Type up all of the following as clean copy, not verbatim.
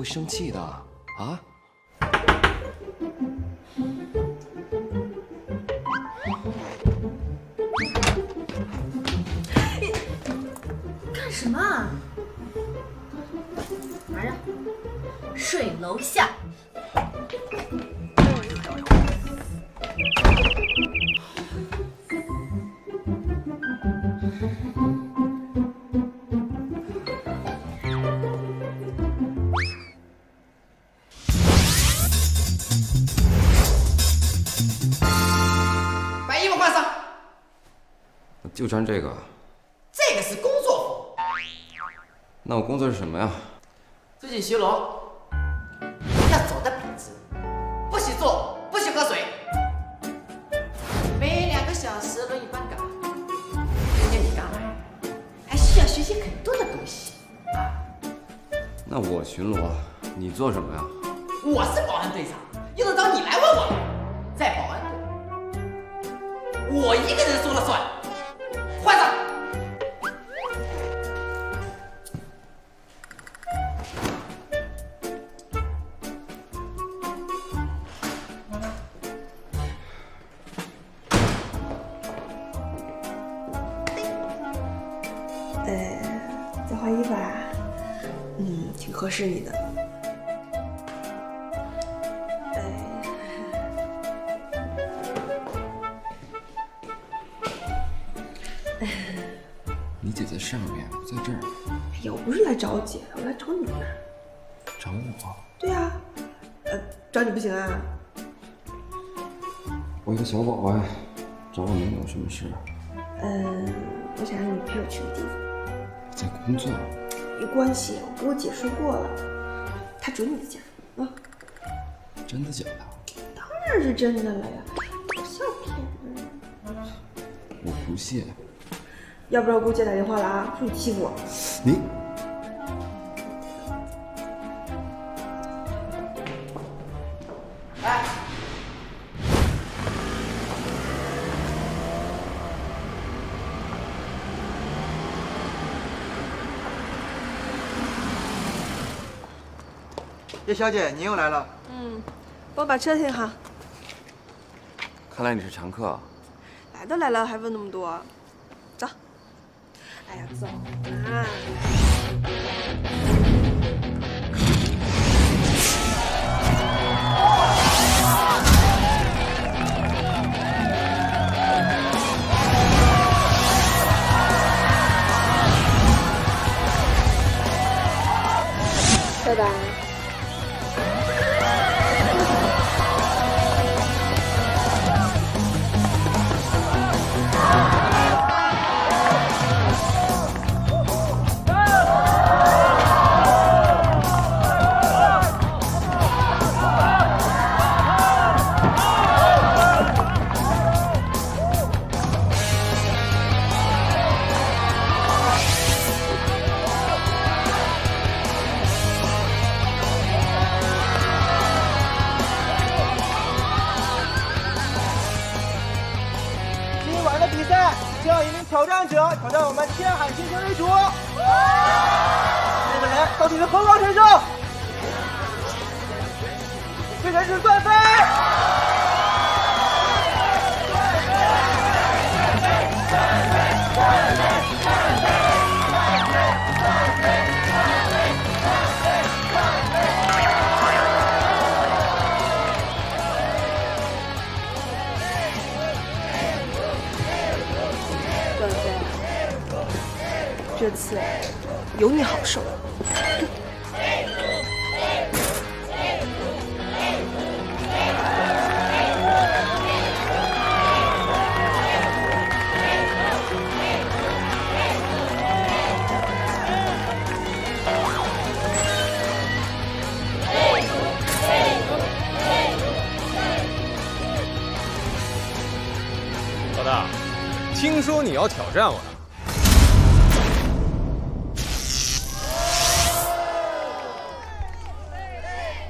会生气的啊！干什么啊？拿着，睡楼下。把衣服换上。就穿这个。这个是工作服。那我工作是什么呀？自己巡逻，要走得笔直，不许坐，不许喝水，每2个小时轮椅换岗。今天你刚来，还需要学习很多的东西啊。那我巡逻，你做什么呀？我是保安队长，用得着你来问我？在保安队，我一个人说了算。换上。再换衣服啊？挺合适你的。你姐在上面，不在这儿。哎呀，我不是来找我姐的，我来找你呢。找我？对呀，找你不行啊？我一个小保安，找我能有什么事？我想让你陪我去个地方。我在工作。没关系，我跟我姐说过了，她准你的假啊。真的假的？当然是真的了呀，我笑骗人。我不信。要不然我给我姐打电话了啊，说你欺负我。你。来。叶小姐，您又来了。帮我把车停好。看来你是常客啊。来都来了，还问那么多？走。哎呀，走啊！拜拜。挑战者挑战我们天海星星为主，这个人到底是何方神圣？这人是段飞。这次有你好受。老大，听说你要挑战我呀？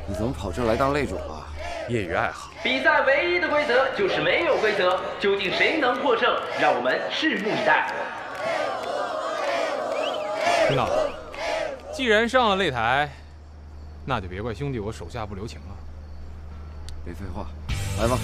你怎么跑这来当擂主了？业余爱好。比赛唯一的规则就是没有规则，究竟谁能获胜？让我们拭目以待。领导，既然上了擂台，那就别怪兄弟我手下不留情了。别废话，来吧。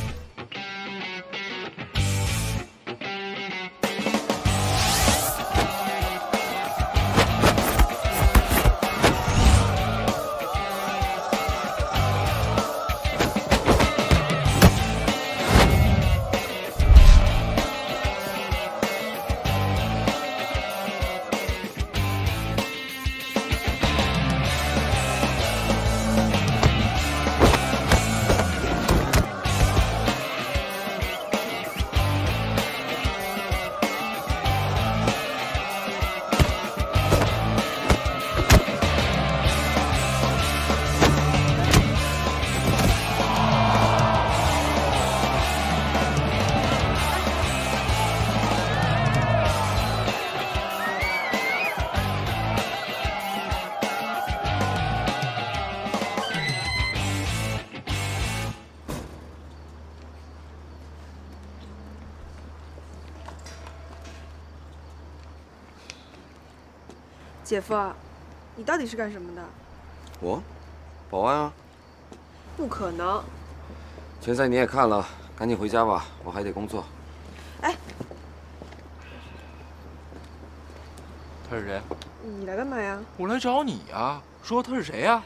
姐夫，你到底是干什么的？我，保安啊。不可能。拳赛你也看了，赶紧回家吧，我还得工作。哎，他是谁？你来干嘛呀？我来找你呀。说他是谁呀？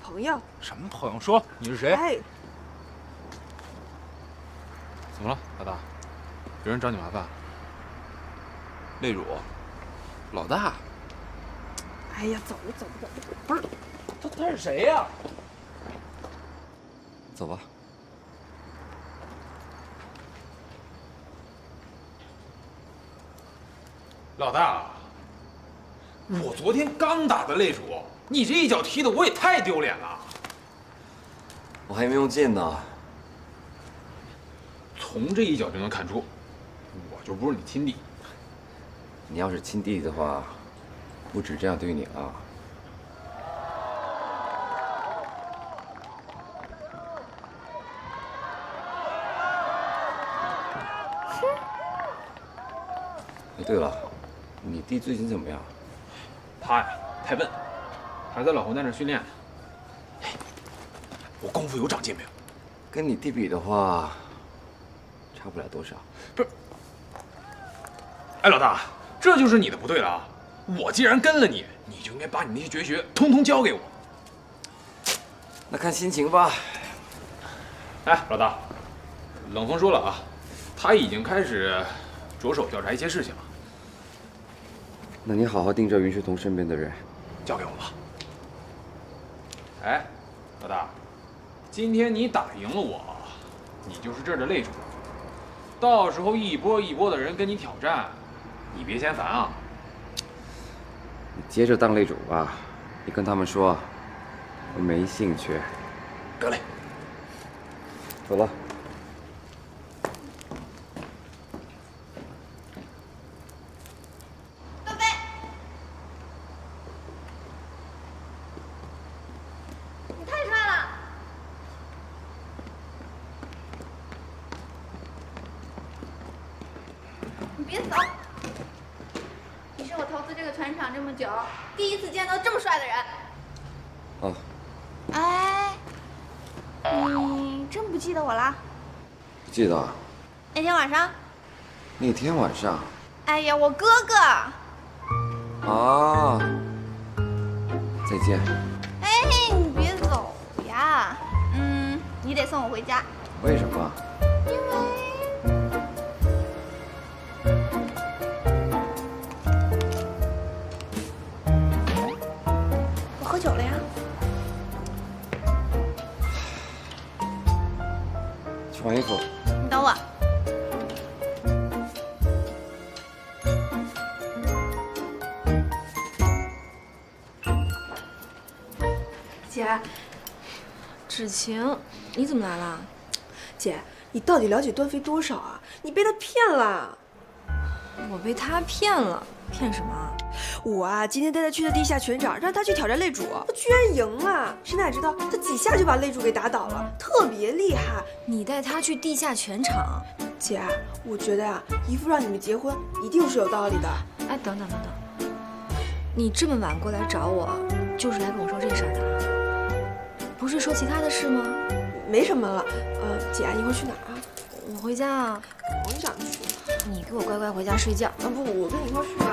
朋友。什么朋友？说你是谁？哎，怎么了，老大？有人找你麻烦？擂主，老大。哎呀，走走走，不是，他是谁呀？走吧。老大，我昨天刚打的擂主，你这一脚踢的我也太丢脸了。我还没用劲呢。从这一脚就能看出，我就不是你亲弟。你要是亲弟弟的话，不止这样对你啊。哎，对了，你弟最近怎么样？他呀，太笨，还在老侯那儿训练呢。我功夫有长进没有？跟你弟比的话，差不了多少。不是，哎，老大，这就是你的不对了啊！我既然跟了你，你就应该把你那些绝学通通教给我。那看心情吧。哎，老大，冷风说了啊，他已经开始着手调查一些事情了。那你好好盯着云雪彤身边的人，交给我吧。哎，老大，今天你打赢了我，你就是这儿的擂主。到时候一波一波的人跟你挑战，你别嫌烦啊。你接着当擂主吧。你跟他们说，我没兴趣。得嘞。走了。你太帅了！你别走！你是我投资这个船厂这么久，第一次见到这么帅的人。哦。哎，你真不记得我啦？不记得。那天晚上？那天晚上。哎呀，我哥哥。啊。再见。哎，你别走呀。你得送我回家。为什么？因为我喝酒了呀。去换衣服。你等我。姐，芷晴，你怎么来了？姐，你到底了解段飞多少啊？你被他骗了。我被他骗了，骗什么？我啊，今天带他去的地下拳场，让他去挑战擂主，他居然赢了。谁哪知道他几下就把擂主给打倒了，特别厉害。你带他去地下拳场？姐，我觉得啊，姨父让你们结婚一定是有道理的。哎，等等等等，你这么晚过来找我，就是来跟我说这事儿的？不是说其他的事吗？没什么了。姐，一会儿去哪儿啊？我回家啊。我想去。你给我乖乖回家睡觉。不，我跟你一块儿睡。